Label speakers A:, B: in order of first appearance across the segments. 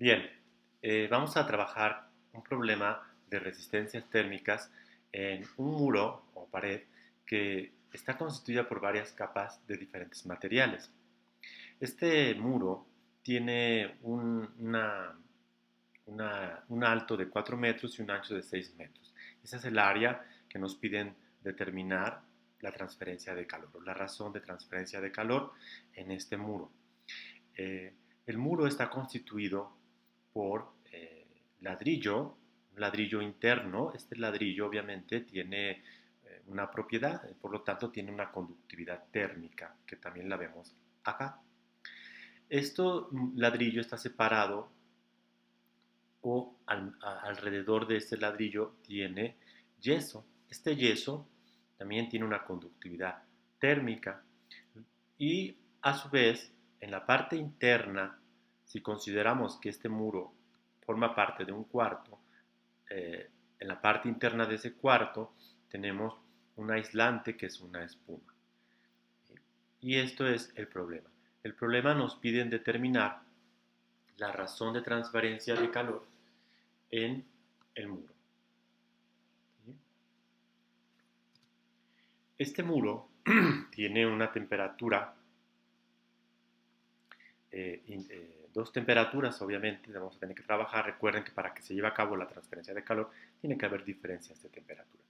A: Bien, vamos a trabajar un problema de resistencias térmicas en un muro o pared que está constituida por varias capas de diferentes materiales. Este muro tiene un alto de 4 metros y un ancho de 6 metros. Esa es el área que nos piden determinar la transferencia de calor, o la razón de transferencia de calor en este muro. Eh, el muro está constituido por ladrillo, un ladrillo interno. Este ladrillo obviamente tiene una propiedad, por lo tanto tiene una conductividad térmica, que también la vemos acá. Este ladrillo está separado alrededor de este ladrillo tiene yeso. Este yeso también tiene una conductividad térmica y a su vez en la parte interna, si consideramos que este muro forma parte de un cuarto, en la parte interna de ese cuarto tenemos un aislante que es una espuma. Y esto es el problema. El problema nos piden determinar la razón de transferencia de calor en el muro. Este muro tiene una temperatura, dos temperaturas obviamente, vamos a tener que trabajar. Recuerden que para que se lleve a cabo la transferencia de calor tiene que haber diferencias de temperatura.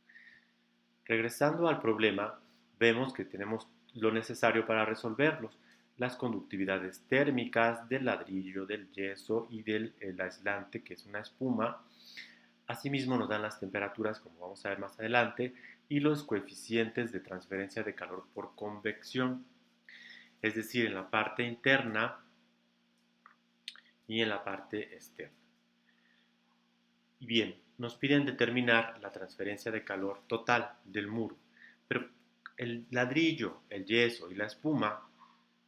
A: Regresando al problema, vemos que tenemos lo necesario para resolverlos: las conductividades térmicas del ladrillo, del yeso y del aislante, que es una espuma. Asimismo nos dan las temperaturas, como vamos a ver más adelante, y los coeficientes de transferencia de calor por convección, es decir, en la parte interna y en la parte externa. Y bien, nos piden determinar la transferencia de calor total del muro, pero el ladrillo, el yeso y la espuma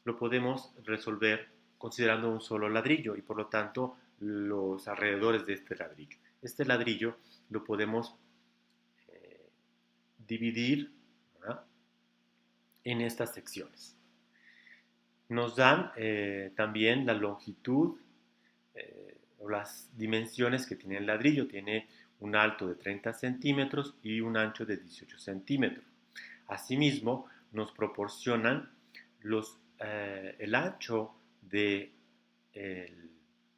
A: lo podemos resolver considerando un solo ladrillo y por lo tanto los alrededores de este ladrillo. Este ladrillo lo podemos eh, dividir, ¿verdad?, en estas secciones. Nos dan también la longitud o las dimensiones que tiene el ladrillo. Tiene un alto de 30 centímetros y un ancho de 18 centímetros. Asimismo, nos proporcionan el ancho del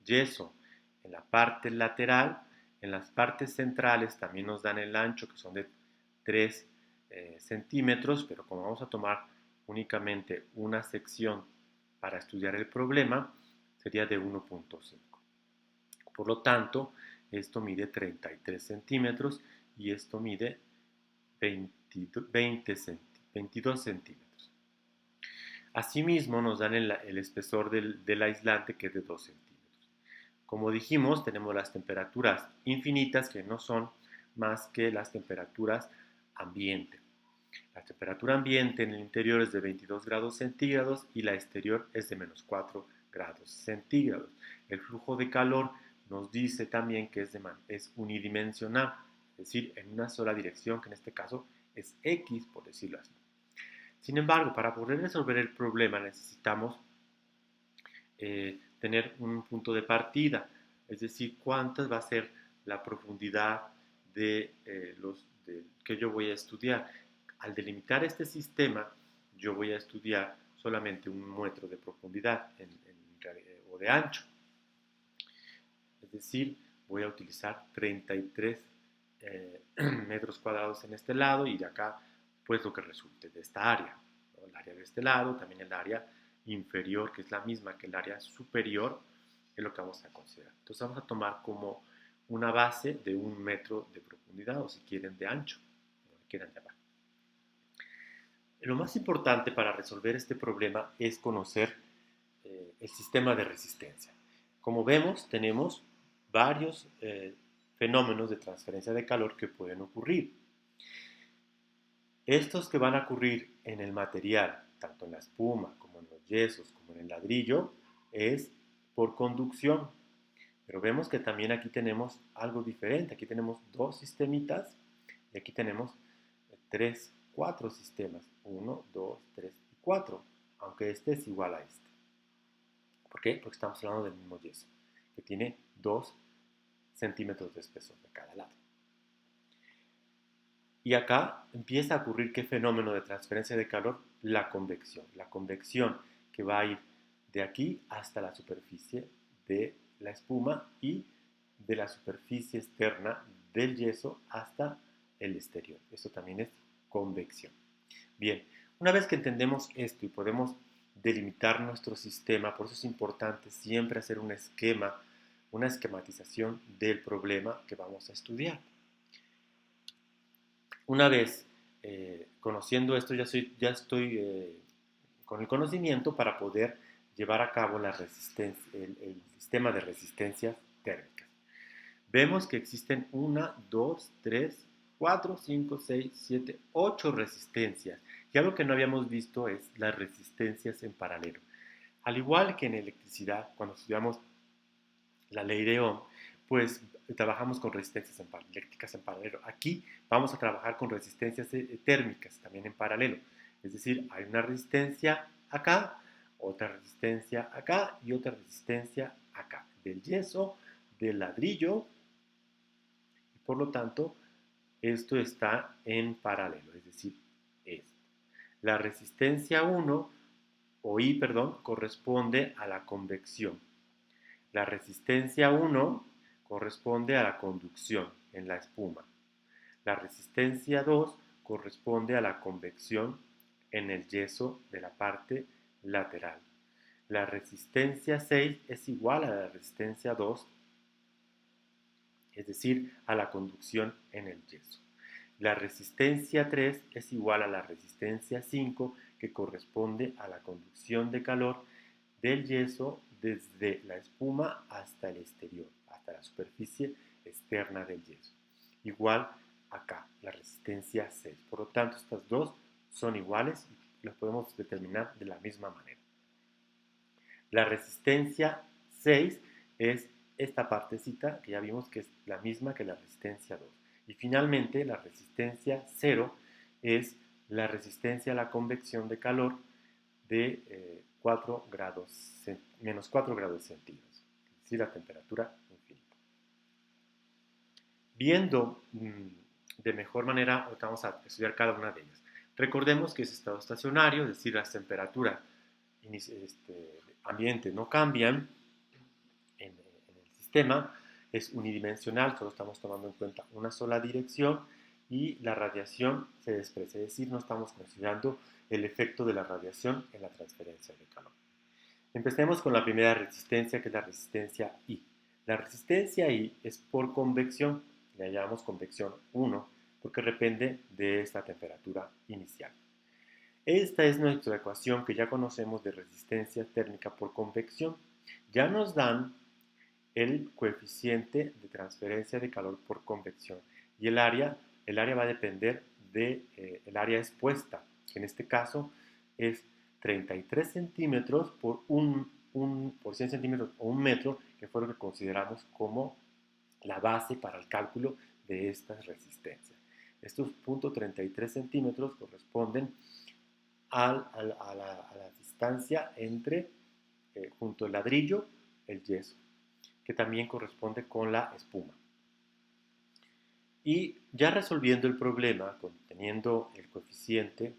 A: yeso en la parte lateral. En las partes centrales también nos dan el ancho, que son de 3 centímetros, pero como vamos a tomar únicamente una sección para estudiar el problema, sería de 1.5. Por lo tanto, esto mide 33 centímetros y esto mide 22 centímetros. Asimismo, nos dan el espesor del aislante, que es de 2 centímetros. Como dijimos, tenemos las temperaturas infinitas, que no son más que las temperaturas ambiente. La temperatura ambiente en el interior es de 22 grados centígrados y la exterior es de menos 4 grados centígrados. El flujo de calor nos dice también que es unidimensional, es decir, en una sola dirección, que en este caso es X, por decirlo así. Sin embargo, para poder resolver el problema necesitamos tener un punto de partida, es decir, cuánta va a ser la profundidad que yo voy a estudiar. Al delimitar este sistema, yo voy a estudiar solamente 1 metro de profundidad o de ancho. Es decir, voy a utilizar 33 metros cuadrados en este lado y de acá, pues lo que resulte de esta área, ¿no? El área de este lado, también el área inferior, que es la misma que el área superior, es lo que vamos a considerar. Entonces vamos a tomar como una base de 1 metro de profundidad, o si quieren de ancho, como quieran llamar. Lo más importante para resolver este problema es conocer el sistema de resistencia. Como vemos, tenemos varios fenómenos de transferencia de calor que pueden ocurrir. Estos que van a ocurrir en el material, tanto en la espuma como en los yesos, como en el ladrillo, es por conducción. Pero vemos que también aquí tenemos algo diferente. Aquí tenemos dos sistemitas y aquí tenemos tres, cuatro sistemas. 1, 2, 3 y 4, aunque este es igual a este. ¿Por qué? Porque estamos hablando del mismo yeso. que tiene 2 centímetros de espesor de cada lado. Y acá empieza a ocurrir qué fenómeno de transferencia de calor, la convección. La convección que va a ir de aquí hasta la superficie de la espuma y de la superficie externa del yeso hasta el exterior. Eso también es convección. Bien, una vez que entendemos esto y podemos delimitar nuestro sistema, por eso es importante siempre hacer un esquema, una esquematización del problema que vamos a estudiar. Una vez conociendo esto, ya estoy con el conocimiento para poder llevar a cabo el sistema de resistencias térmicas. Vemos que existen 1, 2, 3, 4, 5, 6, 7, 8 resistencias. Y algo que no habíamos visto es las resistencias en paralelo. Al igual que en electricidad, cuando estudiamos la ley de Ohm, pues trabajamos con resistencias eléctricas en paralelo. Aquí vamos a trabajar con resistencias térmicas también en paralelo. Es decir, hay una resistencia acá, otra resistencia acá y otra resistencia acá. Del yeso, del ladrillo, y por lo tanto, esto está en paralelo, es decir, esto. La resistencia 1, o I, perdón, corresponde a la convección. La resistencia 1 corresponde a la conducción en la espuma. La resistencia 2 corresponde a la convección en el yeso de la parte lateral. La resistencia 6 es igual a la resistencia 2, es decir, a la conducción en el yeso. La resistencia 3 es igual a la resistencia 5, que corresponde a la conducción de calor del yeso desde la espuma hasta el exterior, hasta la superficie externa del yeso. Igual acá, la resistencia 6. Por lo tanto, estas dos son iguales y las podemos determinar de la misma manera. La resistencia 6 es esta partecita que ya vimos que es la misma que la resistencia 2. Y finalmente, la resistencia 0 es la resistencia a la convección de calor de 4 grados, menos 4 grados centígrados, es decir, la temperatura infinita. Viendo de mejor manera, ahorita vamos a estudiar cada una de ellas. Recordemos que es estado estacionario, es decir, las temperaturas ambiente no cambian en el sistema, es unidimensional, solo estamos tomando en cuenta una sola dirección y la radiación se desprecia, es decir, no estamos considerando el efecto de la radiación en la transferencia de calor. Empecemos con la primera resistencia, que es la resistencia I. La resistencia I es por convección, la llamamos convección 1, porque depende de esta temperatura inicial. Esta es nuestra ecuación que ya conocemos de resistencia térmica por convección. Ya nos dan el coeficiente de transferencia de calor por convección y el área va a depender del área expuesta, que en este caso es 33 centímetros por 100 centímetros o 1 metro, que fue lo que consideramos como la base para el cálculo de estas resistencias. Estos 0.33 centímetros corresponden a la distancia entre, junto al ladrillo, el yeso, que también corresponde con la espuma. Y ya resolviendo el problema, teniendo el coeficiente,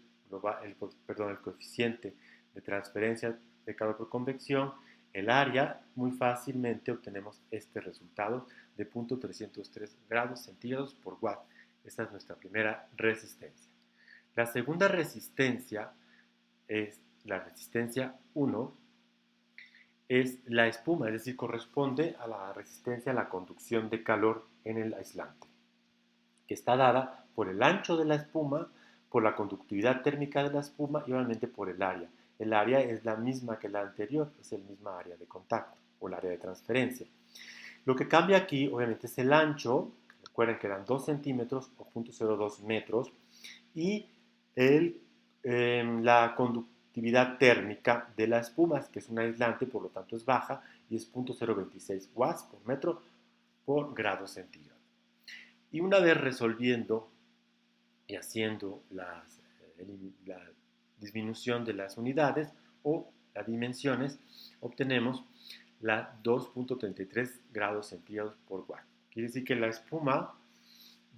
A: el coeficiente de transferencia de calor por convección, el área, muy fácilmente obtenemos este resultado de 0.303 grados centígrados por watt. Esta es nuestra primera resistencia. La segunda resistencia es la resistencia 1, es la espuma, es decir, corresponde a la resistencia a la conducción de calor en el aislante, que está dada por el ancho de la espuma, por la conductividad térmica de la espuma y obviamente por el área. El área es la misma que la anterior, es el mismo área de contacto o el área de transferencia. Lo que cambia aquí, obviamente, es el ancho, recuerden que eran 2 centímetros o 0.02 metros, y la conductividad térmica de la espuma, que es un aislante, por lo tanto es baja, y es 0.026 watts por metro por grado centígrado. Y una vez resolviendo y haciendo la disminución de las unidades o las dimensiones, obtenemos la 2.33 grados centígrados por watt. Quiere decir que la espuma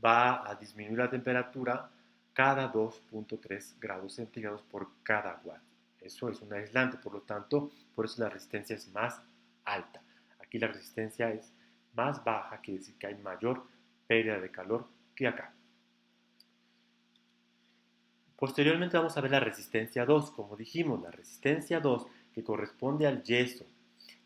A: va a disminuir la temperatura cada 2.3 grados centígrados por cada watt. Eso es un aislante, por lo tanto, por eso la resistencia es más alta. Aquí la resistencia es más baja, quiere decir que hay mayor pérdida de calor que acá. Posteriormente vamos a ver la resistencia 2. Como dijimos, la resistencia 2, que corresponde al yeso,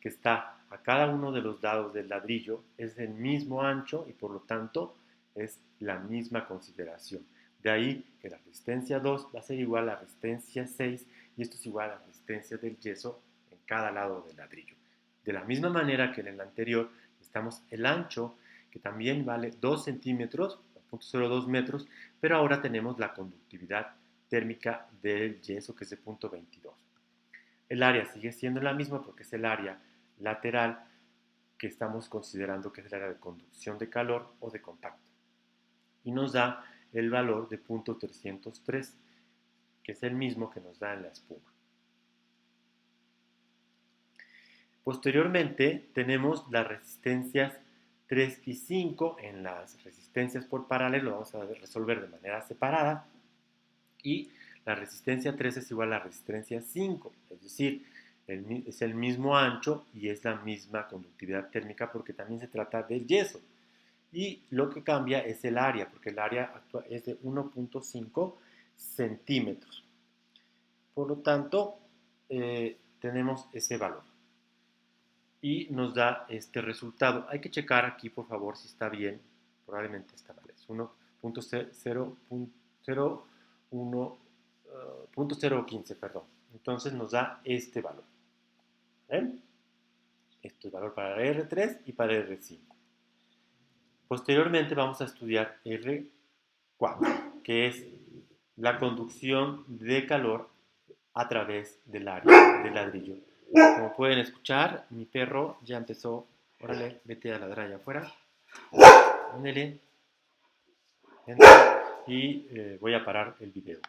A: que está a cada uno de los lados del ladrillo, es del mismo ancho y por lo tanto es la misma consideración. De ahí que la resistencia 2 va a ser igual a la resistencia 6 y esto es igual a la resistencia del yeso en cada lado del ladrillo. De la misma manera que en el anterior, estamos el ancho, que también vale 2 centímetros, 0.02 metros, pero ahora tenemos la conductividad térmica del yeso, que es de 0.22. El área sigue siendo la misma porque es el área lateral que estamos considerando que es el área de conducción de calor o de contacto. Y nos da el valor de 0.303, que es el mismo que nos da en la espuma. Posteriormente tenemos las resistencias 3 y 5. En las resistencias por paralelo vamos a resolver de manera separada. Y la resistencia 3 es igual a la resistencia 5, es decir, es el mismo ancho y es la misma conductividad térmica porque también se trata del yeso. Y lo que cambia es el área, porque el área actual es de 1.5 centímetros. Por lo tanto, tenemos ese valor. Y nos da este resultado. Hay que checar aquí, por favor, si está bien. Probablemente está mal. Es 1.015, perdón. Entonces nos da este valor. ¿Ven? Esto es valor para R3 y para R5. Posteriormente vamos a estudiar R4, que es la conducción de calor a través del área del ladrillo. Como pueden escuchar, mi perro ya empezó. Órale, vete a ladrar allá afuera. Ándele. Y voy a parar el video.